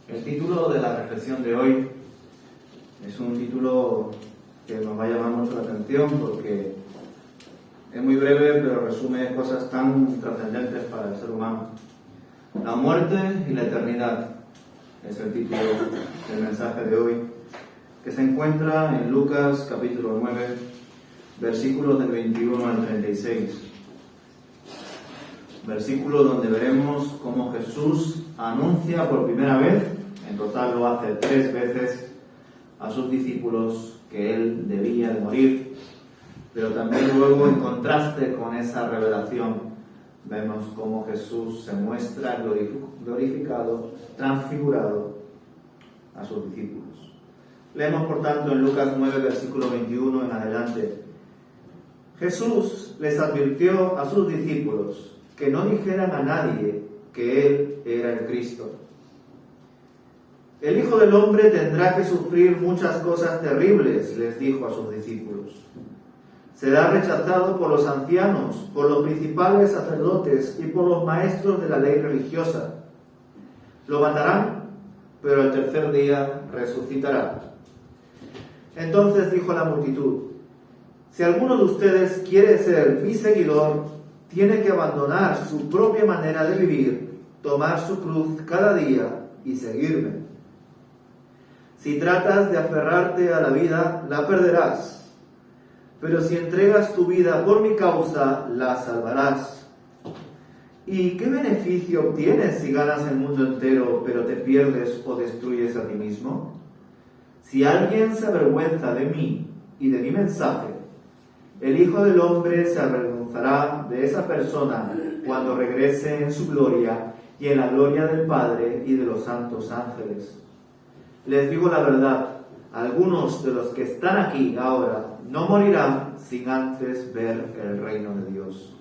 El título de la reflexión de hoy es un título que nos va a llamar mucho la atención porque es muy breve, pero resume cosas tan trascendentes para el ser humano. La muerte y la eternidad es el título del mensaje de hoy, que se encuentra en Lucas capítulo 9, versículos del 21 al 36. Versículo donde veremos cómo Jesús anuncia por primera vez, en total lo hace 3 veces, a sus discípulos que él debía de morir, pero también luego en contraste con esa revelación vemos cómo Jesús se muestra glorificado, transfigurado a sus discípulos. Leemos por tanto en Lucas 9, versículo 21 en adelante. Jesús les advirtió a sus discípulos que no dijeran a nadie que él era el Cristo. El Hijo del Hombre tendrá que sufrir muchas cosas terribles, les dijo a sus discípulos. Será rechazado por los ancianos, por los principales sacerdotes y por los maestros de la ley religiosa. Lo matarán, pero al tercer día resucitará. Entonces dijo a la multitud: si alguno de ustedes quiere ser mi seguidor, tiene que abandonar su propia manera de vivir, tomar su cruz cada día y seguirme. Si tratas de aferrarte a la vida, la perderás. Pero si entregas tu vida por mi causa, la salvarás. ¿Y qué beneficio obtienes si ganas el mundo entero, pero te pierdes o destruyes a ti mismo? Si alguien se avergüenza de mí y de mi mensaje, el Hijo del Hombre se avergonzará de esa persona cuando regrese en su gloria y en la gloria del Padre y de los santos ángeles. Les digo la verdad, algunos de los que están aquí ahora no morirán sin antes ver el reino de Dios.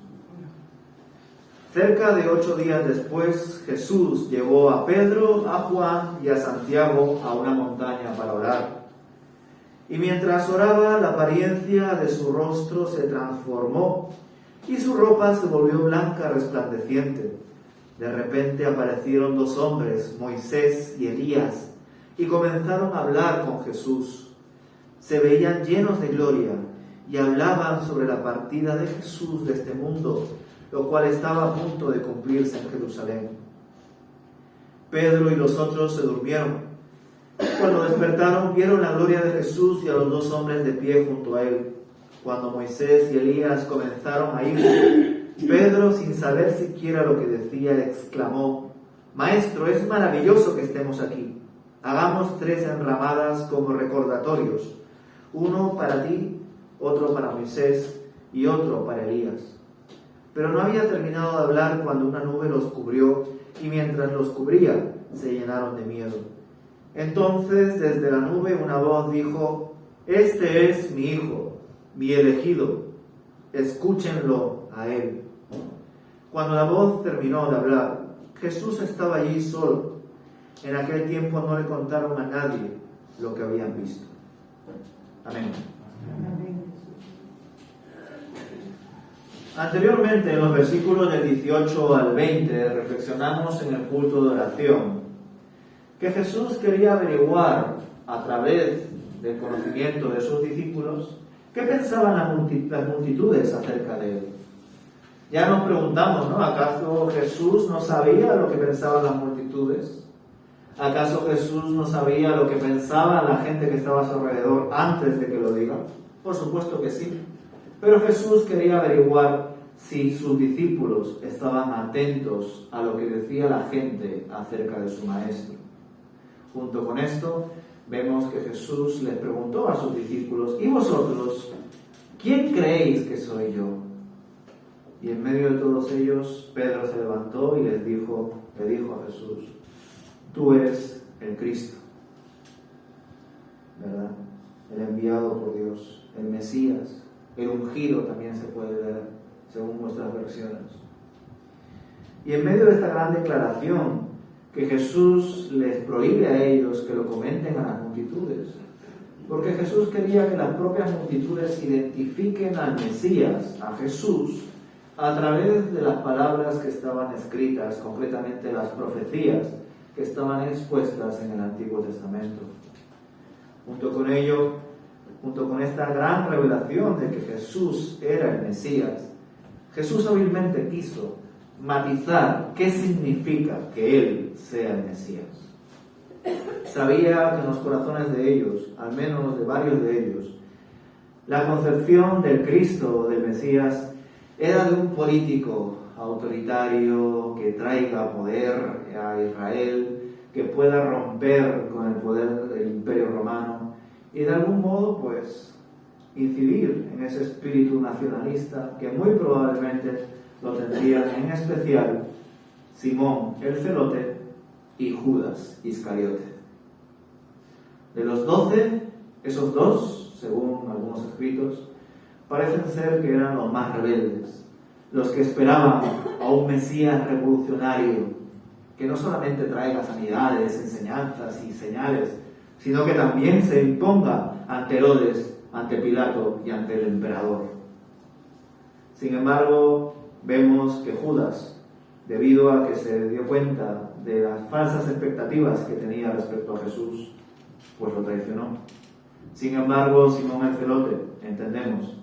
Cerca de 8 días después, Jesús llevó a Pedro, a Juan y a Santiago a una montaña para orar. Y mientras oraba, la apariencia de su rostro se transformó y su ropa se volvió blanca resplandeciente. De repente aparecieron 2 hombres, Moisés y Elías, y comenzaron a hablar con Jesús. Se veían llenos de gloria y hablaban sobre la partida de Jesús de este mundo, lo cual estaba a punto de cumplirse en Jerusalén. Pedro y los otros se durmieron. Cuando despertaron, vieron la gloria de Jesús y a los 2 hombres de pie junto a él. Cuando Moisés y Elías comenzaron a irse, Pedro, sin saber siquiera lo que decía, exclamó: Maestro, es maravilloso que estemos aquí. Hagamos 3 enramadas como recordatorios, uno para ti, otro para Moisés y otro para Elías. Pero no había terminado de hablar cuando una nube los cubrió, y mientras los cubría, se llenaron de miedo. Entonces, desde la nube, una voz dijo: Este es mi Hijo, mi elegido, escúchenlo a él. Cuando la voz terminó de hablar, Jesús estaba allí solo. En aquel tiempo no le contaron a nadie lo que habían visto. Amén. Anteriormente, en los versículos del 18 al 20, reflexionamos en el culto de oración que Jesús quería averiguar a través del conocimiento de sus discípulos qué pensaban las multitudes acerca de él. Ya nos preguntamos, ¿no? ¿Acaso Jesús no sabía lo que pensaban las multitudes? ¿Acaso Jesús no sabía lo que pensaba la gente que estaba a su alrededor antes de que lo diga? Por supuesto que sí. Pero Jesús quería averiguar si sus discípulos estaban atentos a lo que decía la gente acerca de su maestro. Junto con esto, vemos que Jesús les preguntó a sus discípulos: ¿y vosotros, quién creéis que soy yo? Y en medio de todos ellos, Pedro se levantó y le dijo a Jesús: tú eres el Cristo, ¿verdad? El enviado por Dios, el Mesías, el ungido también se puede ver según nuestras versiones. Y en medio de esta gran declaración que Jesús les prohíbe a ellos que lo comenten a las multitudes, porque Jesús quería que las propias multitudes identifiquen al Mesías, a Jesús, a través de las palabras que estaban escritas, concretamente las profecías que estaban expuestas en el Antiguo Testamento. Junto con ello, junto con esta gran revelación de que Jesús era el Mesías, Jesús hábilmente quiso matizar qué significa que Él sea el Mesías. Sabía que en los corazones de ellos, al menos de varios de ellos, la concepción del Cristo o del Mesías era de un político autoritario que traiga poder a Israel, que pueda romper con el poder del Imperio Romano y de algún modo pues incidir en ese espíritu nacionalista que muy probablemente lo tendrían en especial Simón el Celote y Judas Iscariote. De los 12, esos dos, según algunos escritos, parecen ser que eran los más rebeldes, los que esperaban a un Mesías revolucionario, que no solamente traiga sanidades, enseñanzas y señales, sino que también se imponga ante Herodes, ante Pilato y ante el emperador. Sin embargo, vemos que Judas, debido a que se dio cuenta de las falsas expectativas que tenía respecto a Jesús, pues lo traicionó. Sin embargo, Simón el Celote, entendemos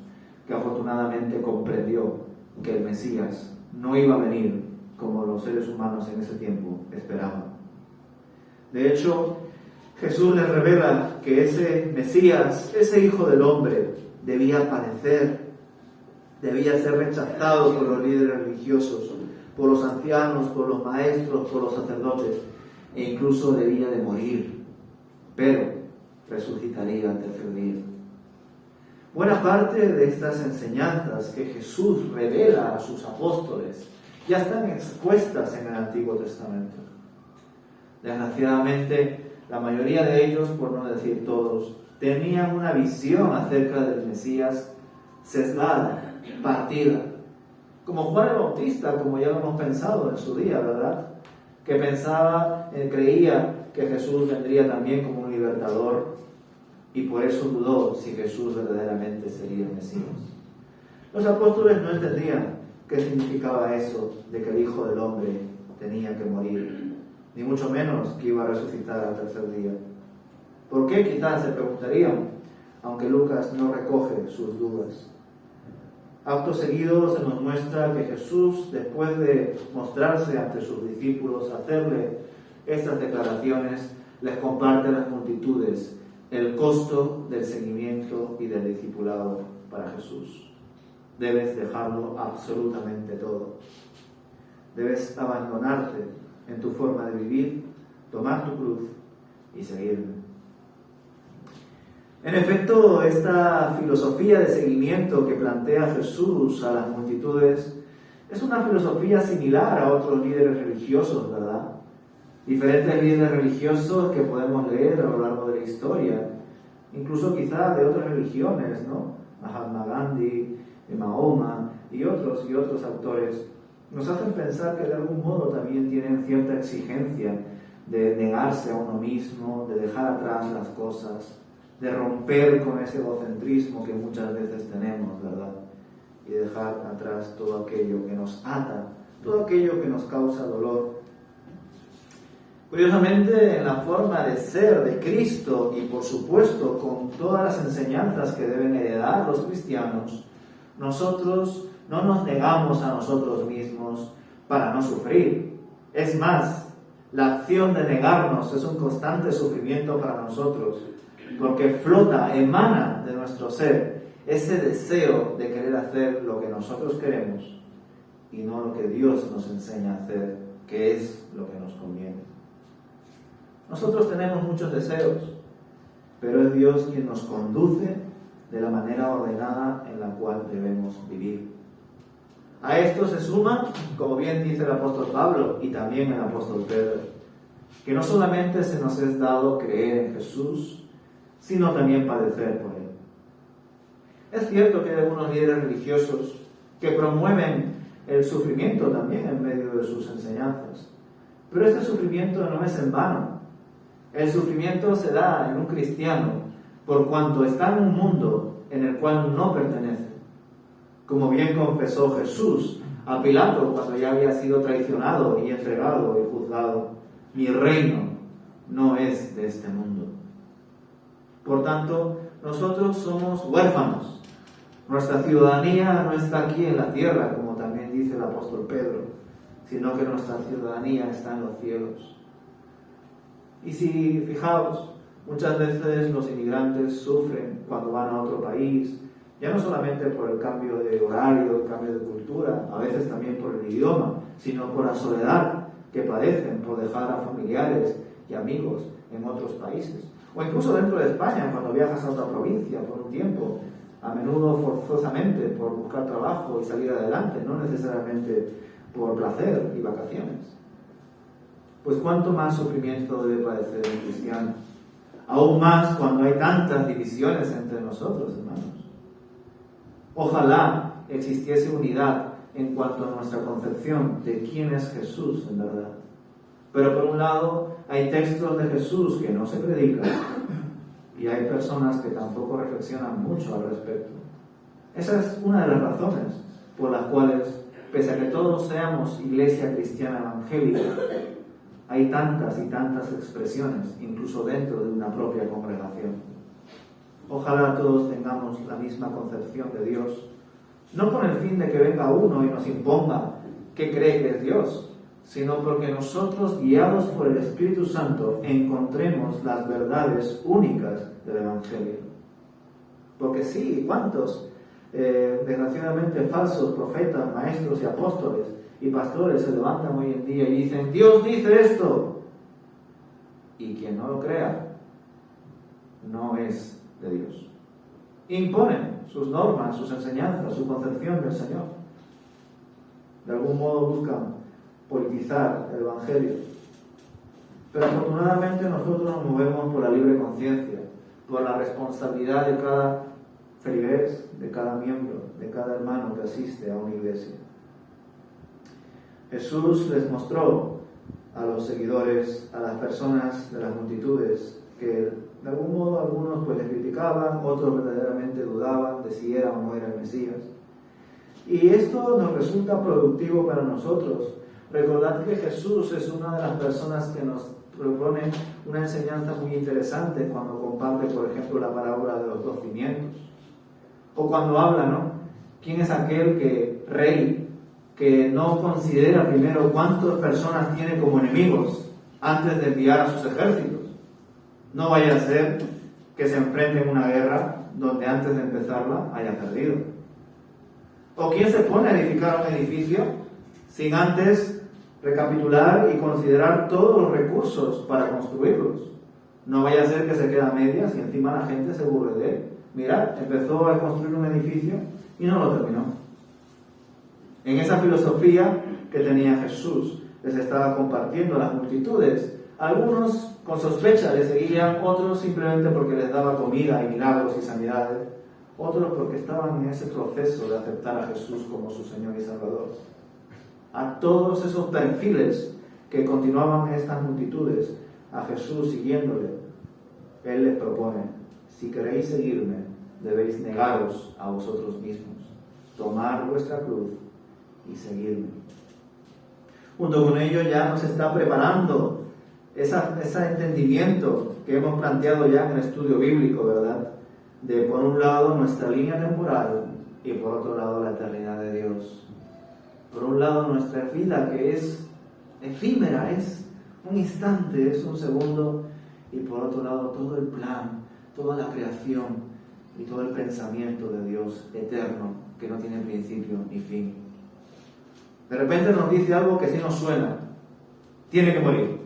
que afortunadamente comprendió que el Mesías no iba a venir como los seres humanos en ese tiempo esperaban. De hecho, Jesús les revela que ese Mesías, ese Hijo del Hombre, debía padecer, debía ser rechazado por los líderes religiosos, por los ancianos, por los maestros, por los sacerdotes, e incluso debía de morir, pero resucitaría al tercer día. Buena parte de estas enseñanzas que Jesús revela a sus apóstoles ya están expuestas en el Antiguo Testamento. Desgraciadamente, la mayoría de ellos, por no decir todos, tenían una visión acerca del Mesías sesgada, partida. Como Juan el Bautista, como ya lo hemos pensado en su día, ¿verdad? Que creía que Jesús vendría también como un libertador y por eso dudó si Jesús verdaderamente sería el Mesías. Los apóstoles no entendían qué significaba eso de que el Hijo del Hombre tenía que morir, ni mucho menos que iba a resucitar al tercer día. ¿Por qué? Quizás se preguntarían, aunque Lucas no recoge sus dudas. Acto seguido se nos muestra que Jesús, después de mostrarse ante sus discípulos, hacerle estas declaraciones, les comparte a las multitudes el costo del seguimiento y del discipulado para Jesús. Debes dejarlo absolutamente todo. Debes abandonarte en tu forma de vivir, tomar tu cruz y seguirme. En efecto, esta filosofía de seguimiento que plantea Jesús a las multitudes es una filosofía similar a otros líderes religiosos, ¿verdad? Diferentes líderes religiosos que podemos leer a lo largo de la historia, incluso quizás de otras religiones, ¿no? Mahatma Gandhi, Mahoma y otros autores, nos hacen pensar que de algún modo también tienen cierta exigencia de negarse a uno mismo, de dejar atrás las cosas, de romper con ese egocentrismo que muchas veces tenemos, ¿verdad? Y dejar atrás todo aquello que nos ata, todo aquello que nos causa dolor. Curiosamente, en la forma de ser de Cristo y por supuesto con todas las enseñanzas que deben heredar los cristianos, nosotros no nos negamos a nosotros mismos para no sufrir. Es más, la acción de negarnos es un constante sufrimiento para nosotros, porque flota, emana de nuestro ser ese deseo de querer hacer lo que nosotros queremos y no lo que Dios nos enseña a hacer, que es lo que nos conviene. Nosotros tenemos muchos deseos, pero es Dios quien nos conduce de la manera ordenada en la cual debemos vivir. A esto se suma, como bien dice el apóstol Pablo y también el apóstol Pedro, que no solamente se nos es dado creer en Jesús, sino también padecer por Él. Es cierto que hay algunos líderes religiosos que promueven el sufrimiento también en medio de sus enseñanzas, pero este sufrimiento no es en vano. El sufrimiento se da en un cristiano por cuanto está en un mundo en el cual no pertenece. Como bien confesó Jesús a Pilato cuando ya había sido traicionado y entregado y juzgado. Mi reino no es de este mundo. Por tanto, nosotros somos huérfanos. Nuestra ciudadanía no está aquí en la tierra, como también dice el apóstol Pedro, sino que nuestra ciudadanía está en los cielos. Y si fijaos, muchas veces los inmigrantes sufren cuando van a otro país, ya no solamente por el cambio de horario, el cambio de cultura, a veces también por el idioma, sino por la soledad que padecen por dejar a familiares y amigos en otros países. O incluso dentro de España, cuando viajas a otra provincia por un tiempo, a menudo forzosamente por buscar trabajo y salir adelante, no necesariamente por placer y vacaciones. Pues cuánto más sufrimiento debe padecer un cristiano, aún más cuando hay tantas divisiones entre nosotros, hermanos. Ojalá existiese unidad en cuanto a nuestra concepción de quién es Jesús en verdad. Pero por un lado hay textos de Jesús que no se predican y hay personas que tampoco reflexionan mucho al respecto. Esa es una de las razones por las cuales, pese a que todos seamos iglesia cristiana evangélica, hay tantas y tantas expresiones, incluso dentro de una propia congregación. Ojalá todos tengamos la misma concepción de Dios, no con el fin de que venga uno y nos imponga qué cree que es Dios, sino porque nosotros, guiados por el Espíritu Santo, encontremos las verdades únicas del Evangelio. Porque sí, ¿cuántos, desgraciadamente, falsos profetas, maestros y apóstoles y pastores se levantan hoy en día y dicen, Dios dice esto? Y quien no lo crea, no es de Dios. Imponen sus normas, sus enseñanzas, su concepción del Señor. De algún modo buscan politizar el Evangelio. Pero afortunadamente nosotros nos movemos por la libre conciencia, por la responsabilidad de cada feligrés, de cada miembro, de cada hermano que asiste a una iglesia. Jesús les mostró a los seguidores, a las personas de las multitudes, que de algún modo algunos pues le criticaban, otros verdaderamente dudaban de si era o no era el Mesías. Y esto nos resulta productivo para nosotros. Recordad que Jesús es una de las personas que nos propone una enseñanza muy interesante cuando comparte, por ejemplo, la parábola de los 2 cimientos. O cuando habla, ¿no? ¿Quién es aquel rey que no considera primero cuántas personas tiene como enemigos antes de enviar a sus ejércitos? No vaya a ser que se enfrente en una guerra donde antes de empezarla haya perdido. ¿O quién se pone a edificar un edificio sin antes recapitular y considerar todos los recursos para construirlos? No vaya a ser que se quede a medias y encima la gente se burle de él. Mirad, empezó a construir un edificio y no lo terminó. En esa filosofía que tenía Jesús, les estaba compartiendo a las multitudes. Algunos con sospecha le seguían, otros simplemente porque les daba comida y milagros y sanidades, otros porque estaban en ese proceso de aceptar a Jesús como su Señor y Salvador. A todos esos perfiles que continuaban estas multitudes, a Jesús siguiéndole, Él les propone, si queréis seguirme, debéis negaros a vosotros mismos, tomar vuestra cruz y seguirme. Junto con ello ya nos está preparando ese entendimiento que hemos planteado ya en el estudio bíblico, ¿verdad? De por un lado nuestra línea temporal y por otro lado la eternidad de Dios. Por un lado nuestra vida que es efímera, es un instante, es un segundo, y por otro lado todo el plan, toda la creación y todo el pensamiento de Dios eterno que no tiene principio ni fin. De repente nos dice algo que sí nos suena, tiene que morir.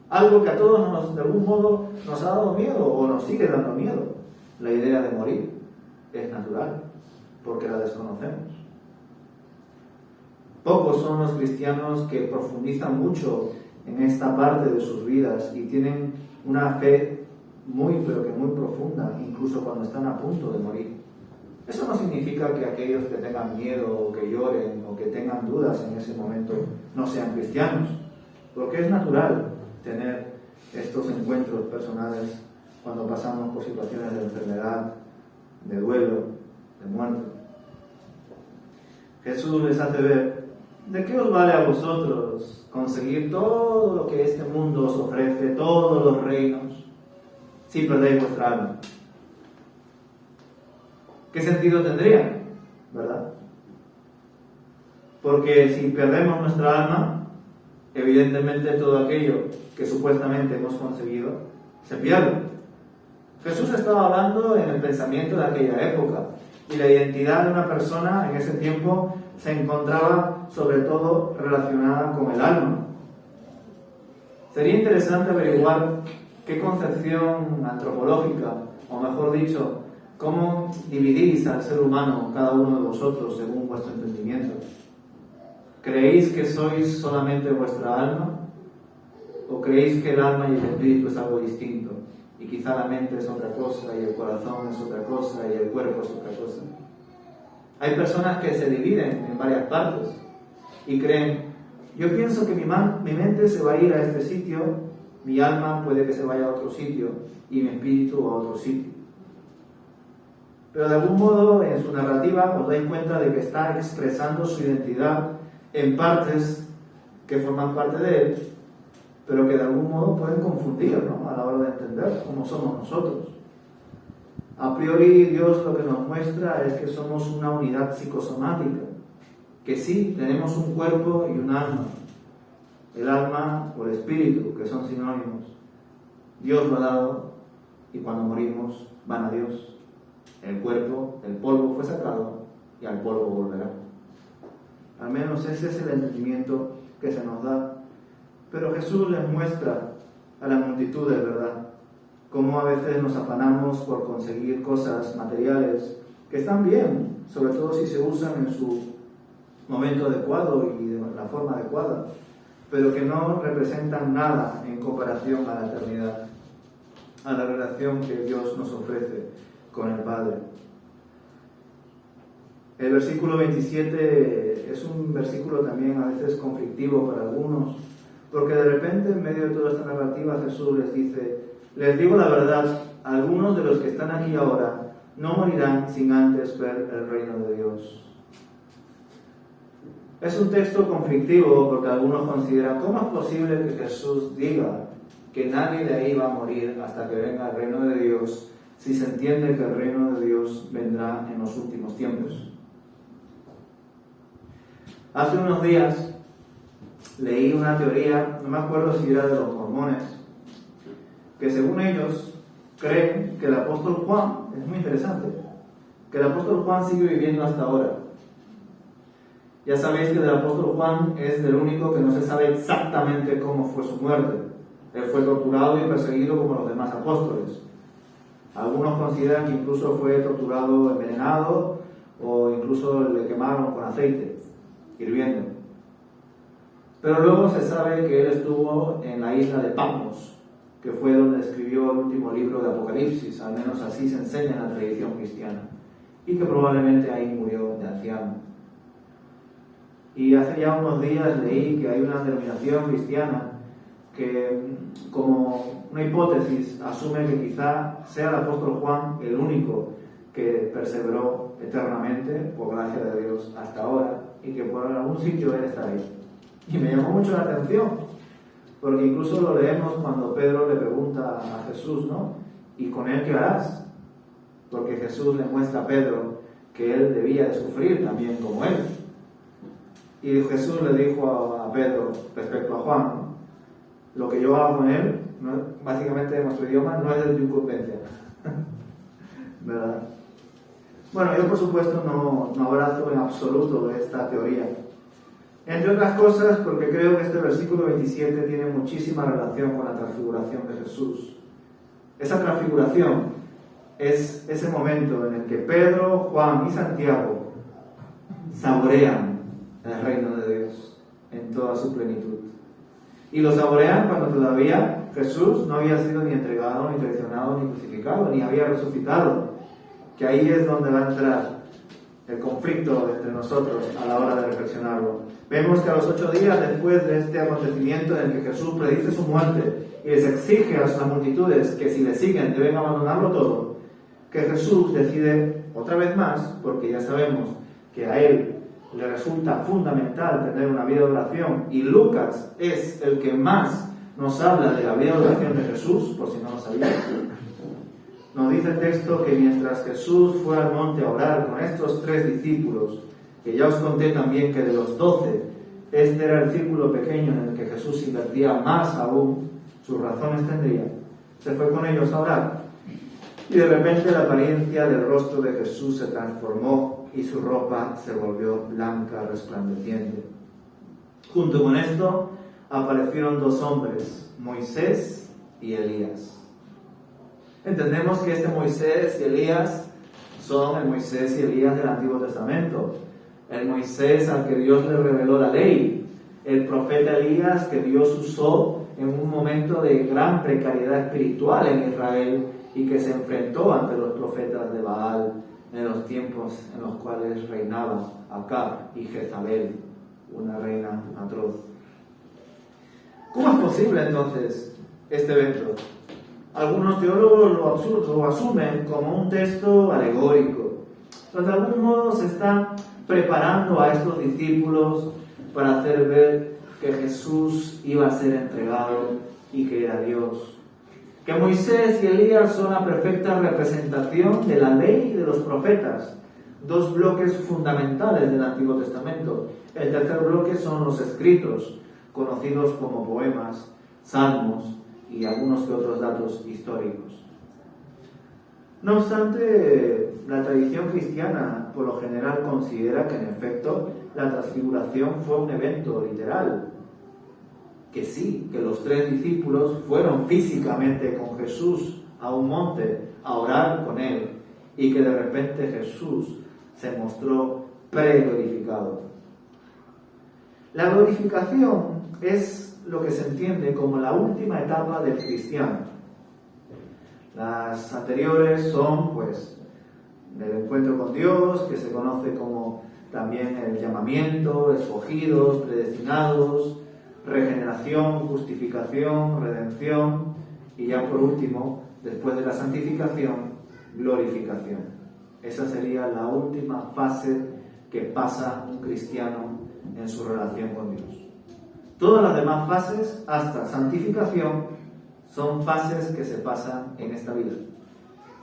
Algo que a todos de algún modo nos ha dado miedo o nos sigue dando miedo. La idea de morir es natural, porque la desconocemos. Pocos son los cristianos que profundizan mucho en esta parte de sus vidas y tienen una fe pero que muy profunda, incluso cuando están a punto de morir. Eso no significa que aquellos que tengan miedo o que lloren o que tengan dudas en ese momento no sean cristianos, porque es natural tener estos encuentros personales cuando pasamos por situaciones de enfermedad, de duelo, de muerte. Jesús les hace ver ¿de qué os vale a vosotros conseguir todo lo que este mundo os ofrece, todos los reinos, si perdéis vuestra alma? ¿Qué sentido tendría? ¿Verdad? Porque si perdemos nuestra alma, evidentemente todo aquello que supuestamente hemos conseguido se pierde. Jesús estaba hablando en el pensamiento de aquella época, y la identidad de una persona en ese tiempo se encontraba sobre todo relacionada con el alma. Sería interesante averiguar qué concepción antropológica, o mejor dicho, cómo dividís al ser humano cada uno de vosotros según vuestro entendimiento. ¿Creéis que sois solamente vuestra alma? ¿O creéis que el alma y el espíritu es algo distinto? Y quizá la mente es otra cosa, y el corazón es otra cosa, y el cuerpo es otra cosa. Hay personas que se dividen en varias partes y creen, yo pienso que mi mente se va a ir a este sitio, mi alma puede que se vaya a otro sitio, y mi espíritu a otro sitio. Pero de algún modo, en su narrativa, os dais cuenta de que está expresando su identidad en partes que forman parte de él, pero que de algún modo pueden confundir, ¿no?, a la hora de entender cómo somos nosotros. A priori, Dios lo que nos muestra es que somos una unidad psicosomática, que sí, tenemos un cuerpo y un alma, el alma o el espíritu, que son sinónimos. Dios lo ha dado, y cuando morimos van a Dios. El cuerpo, el polvo fue sacado, y al polvo volverá. Al menos ese es el entendimiento que se nos da. Pero Jesús les muestra a la multitud de verdad cómo a veces nos afanamos por conseguir cosas materiales que están bien, sobre todo si se usan en su momento adecuado y de la forma adecuada, pero que no representan nada en comparación a la eternidad, a la relación que Dios nos ofrece con el Padre. El versículo 27 es un versículo también a veces conflictivo para algunos, porque de repente en medio de toda esta narrativa Jesús les dice, les digo la verdad, algunos de los que están aquí ahora no morirán sin antes ver el reino de Dios. Es un texto conflictivo porque algunos consideran, ¿cómo es posible que Jesús diga que nadie de ahí va a morir hasta que venga el reino de Dios, si se entiende que el reino de Dios vendrá en los últimos tiempos? Hace unos días leí una teoría, no me acuerdo si era de los mormones, que según ellos creen que el apóstol Juan, es muy interesante, que el apóstol Juan sigue viviendo hasta ahora. Ya sabéis que del apóstol Juan es el único que no se sabe exactamente cómo fue su muerte. Él fue torturado y perseguido como los demás apóstoles. Algunos consideran que incluso fue torturado envenenado o incluso le quemaron con aceite hirviendo. Pero luego se sabe que él estuvo en la isla de Patmos, que fue donde escribió el último libro de Apocalipsis, al menos así se enseña en la tradición cristiana, y que probablemente ahí murió de anciano. Y hace ya unos días leí que hay una denominación cristiana que, como una hipótesis, asume que quizá sea el apóstol Juan el único que perseveró eternamente, por gracia de Dios, hasta ahora, y que por algún sitio él está ahí. Y me llamó mucho la atención, porque incluso lo leemos cuando Pedro le pregunta a Jesús, ¿no? ¿Y con él qué harás? Porque Jesús le muestra a Pedro que él debía de sufrir también como él. Y Jesús le dijo a Pedro respecto a Juan, lo que yo hago con él, básicamente en nuestro idioma, no es de tu incumbencia. ¿Verdad? Bueno, yo por supuesto no abrazo en absoluto esta teoría. Entre otras cosas porque creo que este versículo 27 tiene muchísima relación con la transfiguración de Jesús. Esa transfiguración es ese momento en el que Pedro, Juan y Santiago saborean el reino de Dios en toda su plenitud. Y lo saborean cuando todavía Jesús no había sido ni entregado, ni traicionado, ni crucificado, ni había resucitado. Que ahí es donde va a entrar el conflicto entre nosotros a la hora de reflexionarlo. Vemos que a los 8 días después de este acontecimiento en el que Jesús predice su muerte y les exige a las multitudes que si le siguen deben abandonarlo todo, que Jesús decide otra vez más, porque ya sabemos que a él le resulta fundamental tener una vida de oración, y Lucas es el que más nos habla de la vida de oración de Jesús, por si no lo sabíais. Nos dice el texto que mientras Jesús fue al monte a orar con estos 3 discípulos, que ya os conté también que de los 12, este era el círculo pequeño en el que Jesús invertía más aún, sus razones tendría, se fue con ellos a orar. Y de repente la apariencia del rostro de Jesús se transformó y su ropa se volvió blanca, resplandeciente. Junto con esto aparecieron 2 hombres, Moisés y Elías. Entendemos que este Moisés y Elías son el Moisés y Elías del Antiguo Testamento. El Moisés al que Dios le reveló la ley. El profeta Elías que Dios usó en un momento de gran precariedad espiritual en Israel y que se enfrentó ante los profetas de Baal en los tiempos en los cuales reinaban Acab y Jezabel, una reina atroz. ¿Cómo es posible entonces este evento? Algunos teólogos lo asumen como un texto alegórico, pero de algún modo se están preparando a estos discípulos para hacer ver que Jesús iba a ser entregado y que era Dios. Que Moisés y Elías son la perfecta representación de la ley y de los profetas, 2 bloques fundamentales del Antiguo Testamento. El tercer bloque son los escritos, conocidos como poemas, salmos y algunos que otros datos históricos. No obstante, la tradición cristiana por lo general considera que en efecto la transfiguración fue un evento literal. Que sí, que los 3 discípulos fueron físicamente con Jesús a un monte a orar con él y que de repente Jesús se mostró pre-glorificado. La glorificación es lo que se entiende como la última etapa del cristiano. Las anteriores son, pues, el encuentro con Dios, que se conoce como también el llamamiento, escogidos, predestinados, regeneración, justificación, redención y ya por último, después de la santificación, glorificación. Esa sería la última fase que pasa un cristiano en su relación con Dios. Todas las demás fases, hasta santificación, son fases que se pasan en esta vida.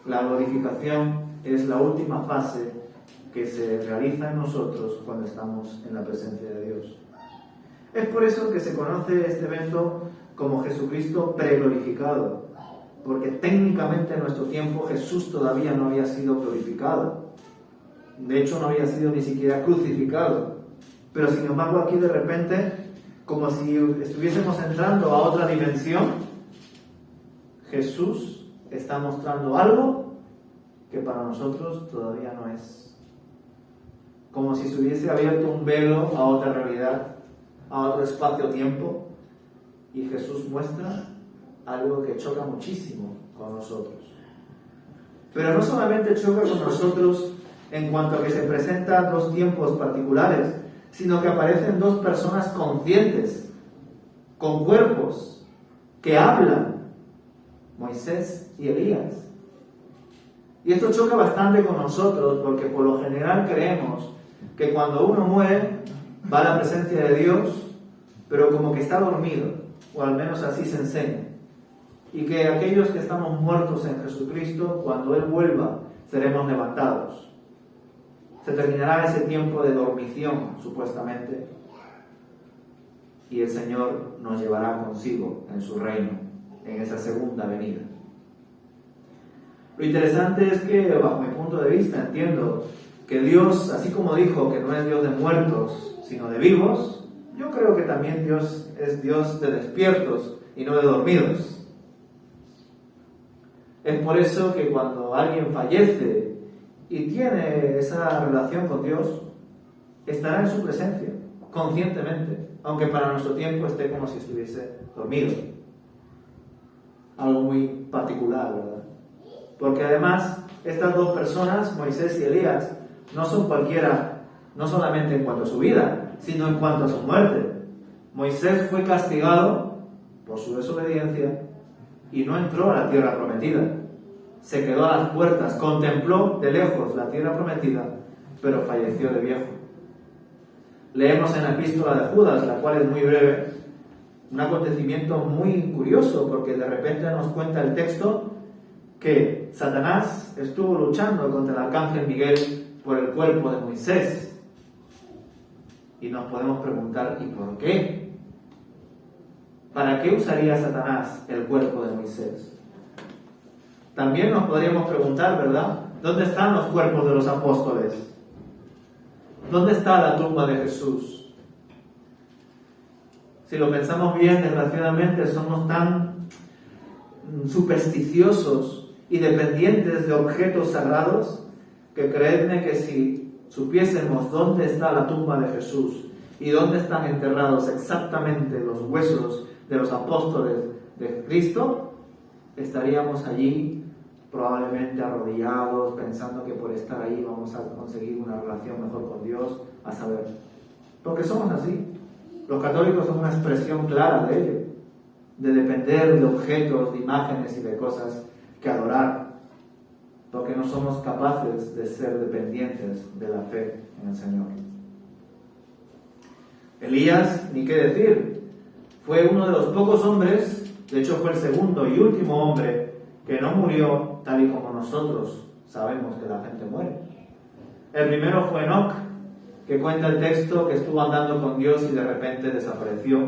La glorificación es la última fase que se realiza en nosotros cuando estamos en la presencia de Dios. Es por eso que se conoce este evento como Jesucristo preglorificado, porque técnicamente en nuestro tiempo Jesús todavía no había sido glorificado. De hecho, no había sido ni siquiera crucificado. Pero sin embargo, aquí de repente, como si estuviésemos entrando a otra dimensión, Jesús está mostrando algo que para nosotros todavía no es. Como si se hubiese abierto un velo a otra realidad, a otro espacio-tiempo, y Jesús muestra algo que choca muchísimo con nosotros. Pero no solamente choca con nosotros en cuanto a que se presentan 2 tiempos particulares, sino que aparecen 2 personas conscientes, con cuerpos, que hablan, Moisés y Elías. Y esto choca bastante con nosotros, porque por lo general creemos que cuando uno muere, va a la presencia de Dios, pero como que está dormido, o al menos así se enseña. Y que aquellos que estamos muertos en Jesucristo, cuando Él vuelva, seremos levantados. Se terminará ese tiempo de dormición, supuestamente, y el Señor nos llevará consigo en su reino, en esa segunda venida. Lo interesante es que, bajo mi punto de vista, entiendo que Dios, así como dijo que no es Dios de muertos, sino de vivos, yo creo que también Dios es Dios de despiertos y no de dormidos. Es por eso que cuando alguien fallece y tiene esa relación con Dios, estará en su presencia, conscientemente, aunque para nuestro tiempo esté como si estuviese dormido. Algo muy particular, ¿verdad? Porque además, estas 2 personas, Moisés y Elías, no son cualquiera, no solamente en cuanto a su vida, sino en cuanto a su muerte. Moisés fue castigado por su desobediencia y no entró a la tierra prometida. Se quedó a las puertas, contempló de lejos la tierra prometida, pero falleció de viejo. Leemos en la epístola de Judas, la cual es muy breve, un acontecimiento muy curioso, porque de repente nos cuenta el texto que Satanás estuvo luchando contra el arcángel Miguel por el cuerpo de Moisés. Y nos podemos preguntar, ¿y por qué? ¿Para qué usaría Satanás el cuerpo de Moisés? También nos podríamos preguntar, ¿verdad? ¿Dónde están los cuerpos de los apóstoles? ¿Dónde está la tumba de Jesús? Si lo pensamos bien, desgraciadamente somos tan supersticiosos y dependientes de objetos sagrados que creedme que si supiésemos dónde está la tumba de Jesús y dónde están enterrados exactamente los huesos de los apóstoles de Cristo, estaríamos allí probablemente arrodillados, pensando que por estar ahí vamos a conseguir una relación mejor con Dios, a saber. Porque somos así. Los católicos son una expresión clara de ello, de depender de objetos, de imágenes y de cosas que adorar, porque no somos capaces de ser dependientes de la fe en el Señor. Elías, ni qué decir, fue uno de los pocos hombres, de hecho fue el segundo y último hombre que no murió tal y como nosotros sabemos que la gente muere. El primero fue Enoc, que cuenta el texto que estuvo andando con Dios y de repente desapareció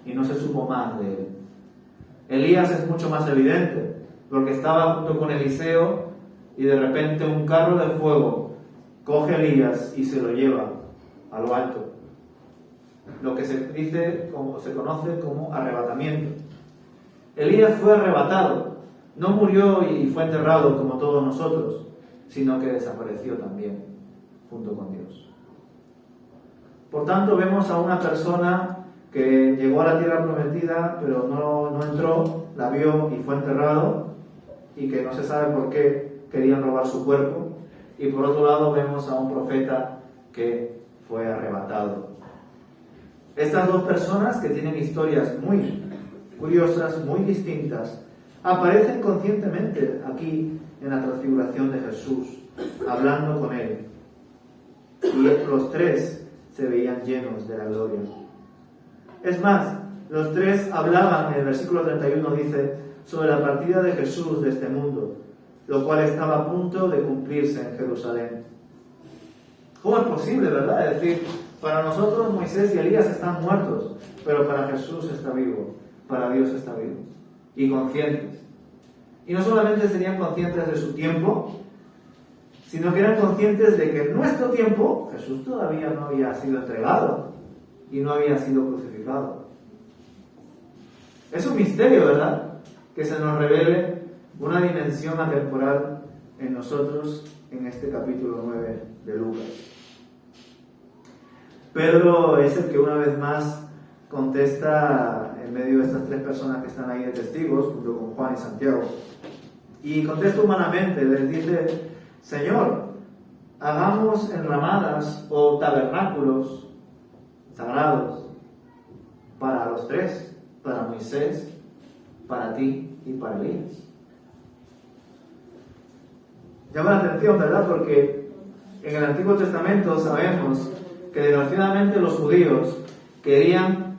y no se supo más de él. Elías es mucho más evidente, porque estaba junto con Eliseo y de repente un carro de fuego coge a Elías y se lo lleva a lo alto. Lo que se conoce como arrebatamiento. Elías fue arrebatado, no murió y fue enterrado como todos nosotros, sino que desapareció también junto con Dios. Por tanto, vemos a una persona que llegó a la tierra prometida, pero no entró, la vio y fue enterrado, y que no se sabe por qué querían robar su cuerpo. Y por otro lado vemos a un profeta que fue arrebatado. Estas dos personas, que tienen historias muy curiosas, muy distintas, aparecen conscientemente aquí en la transfiguración de Jesús, hablando con él. Y los tres se veían llenos de la gloria. Es más, los tres hablaban, en el versículo 31 dice, sobre la partida de Jesús de este mundo, lo cual estaba a punto de cumplirse en Jerusalén. ¿Cómo es posible, verdad? Es decir, para nosotros Moisés y Elías están muertos, pero para Jesús está vivo, para Dios está vivo, y conscientes. Y no solamente serían conscientes de su tiempo, sino que eran conscientes de que en nuestro tiempo Jesús todavía no había sido entregado y no había sido crucificado. Es un misterio, ¿verdad? Que se nos revele una dimensión atemporal en nosotros en este capítulo 9 de Lucas. Pedro es el que una vez más contesta en medio de estas tres personas que están ahí de testigos, junto con Juan y Santiago. Y contesta humanamente, les dice: Señor, hagamos enramadas o tabernáculos sagrados para los tres, para Moisés, para ti y para Elías. Llama la atención, ¿verdad? Porque en el Antiguo Testamento sabemos que desgraciadamente los judíos querían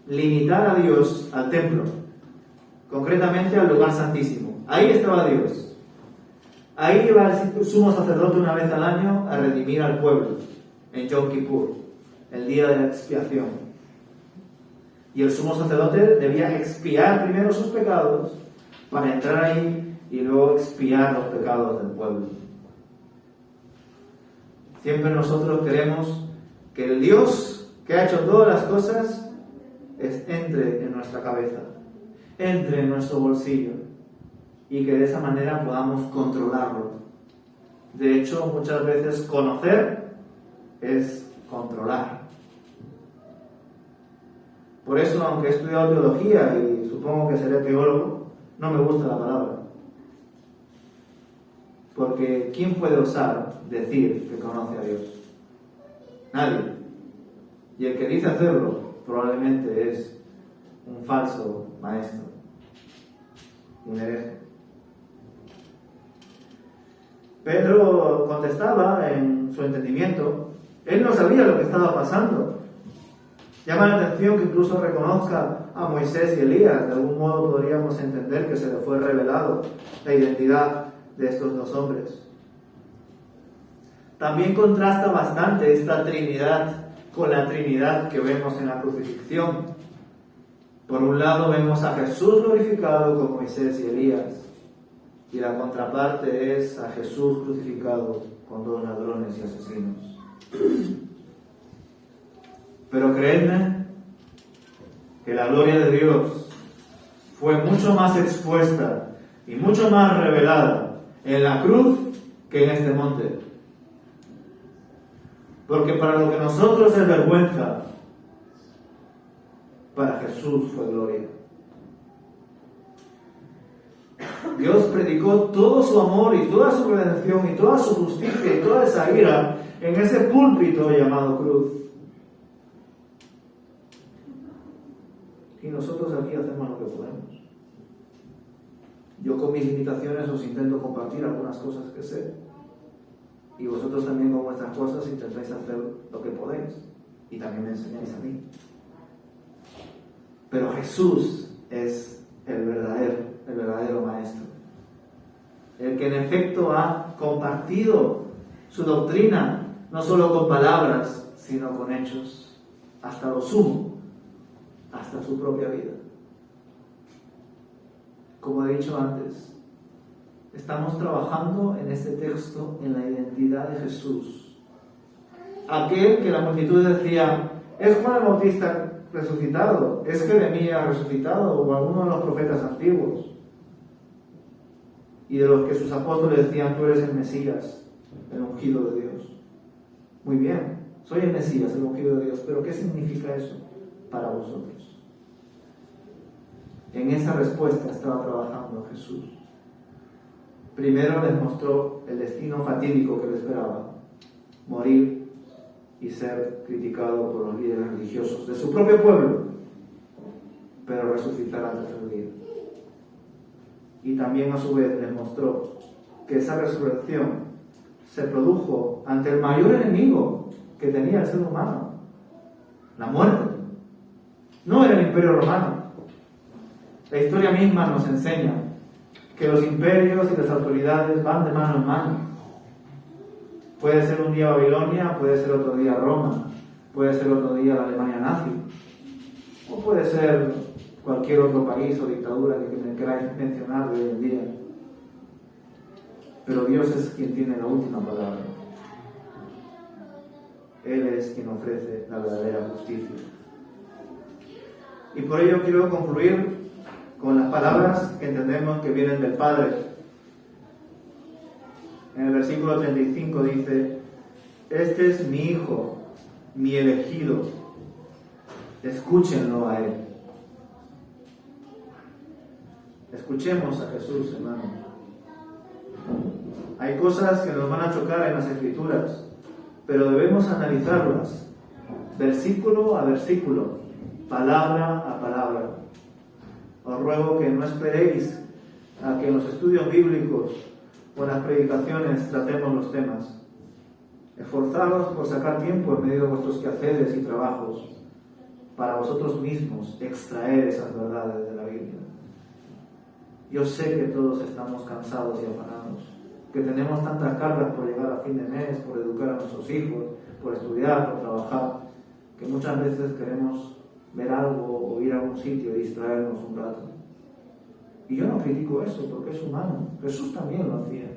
limitar a Dios al templo, concretamente al lugar santísimo. Ahí estaba Dios. Ahí iba el sumo sacerdote una vez al año a redimir al pueblo, en Yom Kippur, el día de la expiación. Y el sumo sacerdote debía expiar primero sus pecados para entrar ahí y luego expiar los pecados del pueblo. Siempre nosotros queremos que el Dios que ha hecho todas las cosas entre en nuestra cabeza, entre en nuestro bolsillo, y que de esa manera podamos controlarlo. De hecho, muchas veces conocer es controlar. Por eso, aunque he estudiado teología y supongo que seré teólogo, no me gusta la palabra. Porque ¿quién puede osar decir que conoce a Dios? Nadie. Y el que dice hacerlo probablemente es un falso maestro, un hereje. Pedro contestaba en su entendimiento, Él no sabía lo que estaba pasando. Llama la atención que incluso reconozca a Moisés y Elías. De algún modo podríamos entender que se le fue revelado la identidad de estos dos hombres. También contrasta bastante esta Trinidad con la Trinidad que vemos en la crucifixión. Por un lado vemos a Jesús glorificado con Moisés y Elías, y la contraparte es a Jesús crucificado con dos ladrones y asesinos. Pero creedme que la gloria de Dios fue mucho más expuesta y mucho más revelada en la cruz que en este monte. Porque para lo que nosotros es vergüenza, para Jesús fue gloria. Dios predicó todo su amor y toda su redención y toda su justicia y toda esa ira en ese púlpito llamado cruz. Y nosotros aquí hacemos lo que podemos. Yo con mis limitaciones os intento compartir algunas cosas que sé. Y vosotros también con vuestras cosas intentáis hacer lo que podéis. Y también me enseñáis a mí. Pero Jesús es el verdadero maestro. El que en efecto ha compartido su doctrina, no solo con palabras, sino con hechos, hasta lo sumo, hasta su propia vida. Como he dicho antes, estamos trabajando en este texto en la identidad de Jesús. Aquel que la multitud decía, es Juan el Bautista resucitado, es Jeremías resucitado o alguno de los profetas antiguos. Y de los que sus apóstoles decían, tú eres el Mesías, el ungido de Dios. Muy bien, soy el Mesías, el ungido de Dios, pero ¿qué significa eso para vosotros? En esa respuesta estaba trabajando Jesús. Primero les mostró el destino fatídico que le esperaba, morir y ser criticado por los líderes religiosos de su propio pueblo, pero resucitar al tercer día. Y también a su vez les mostró que esa resurrección se produjo ante el mayor enemigo que tenía el ser humano, la muerte. No era el Imperio Romano. La historia misma nos enseña que los imperios y las autoridades van de mano en mano. Puede ser un día Babilonia, puede ser otro día Roma, puede ser otro día la Alemania nazi, o puede ser cualquier otro país o dictadura que me queráis mencionar de hoy en día. Pero Dios es quien tiene la última palabra. Él es quien ofrece la verdadera justicia. Y por ello quiero concluir con las palabras que entendemos que vienen del Padre. En el versículo 35 dice, este es mi Hijo, mi elegido, escúchenlo a Él. Escuchemos a Jesús, hermanos. Hay cosas que nos van a chocar en las Escrituras, pero debemos analizarlas, versículo a versículo, palabra a palabra. Os ruego que no esperéis a que en los estudios bíblicos o en las predicaciones tratemos los temas. Esforzaos por sacar tiempo en medio de vuestros quehaceres y trabajos para vosotros mismos extraer esas verdades de la Biblia. Yo sé que todos estamos cansados y afanados, que tenemos tantas cargas por llegar a fin de mes, por educar a nuestros hijos, por estudiar, por trabajar, que muchas veces queremos ver algo o ir a algún sitio y distraernos un rato. Y yo no critico eso porque es humano. Jesús también lo hacía.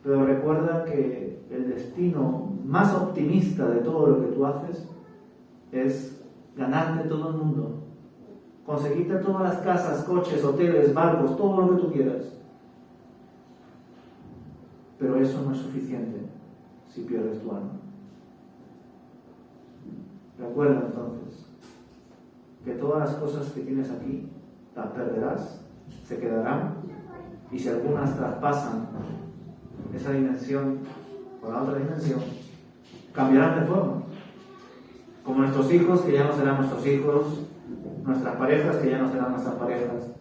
Pero recuerda que el destino más optimista de todo lo que tú haces es ganarte todo el mundo, conseguirte todas las casas, coches, hoteles, barcos, todo lo que tú quieras. Pero eso no es suficiente si pierdes tu alma. Recuerda entonces que todas las cosas que tienes aquí las perderás, se quedarán, y si algunas traspasan esa dimensión o la otra dimensión, cambiarán de forma. Como nuestros hijos, que ya no serán nuestros hijos, nuestras parejas, que ya no serán nuestras parejas,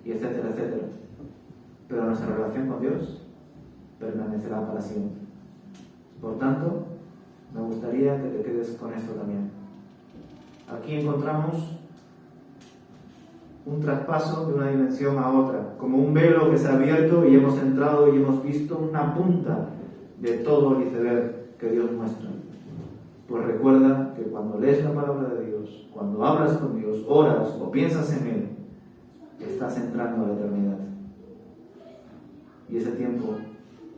y etcétera, etcétera. Pero nuestra relación con Dios permanecerá para siempre. Por tanto, me gustaría que te quedes con esto también. Aquí encontramos un traspaso de una dimensión a otra, como un velo que se ha abierto y hemos entrado y hemos visto una punta de todo el iceberg que Dios muestra. Pues recuerda que cuando lees la palabra de Dios, cuando hablas con Dios, oras o piensas en Él, estás entrando a la eternidad. Y ese tiempo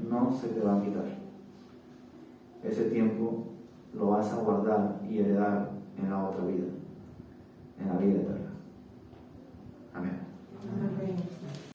no se te va a quitar. Ese tiempo lo vas a guardar y heredar en la otra vida, en la vida eterna. Amén. Amén.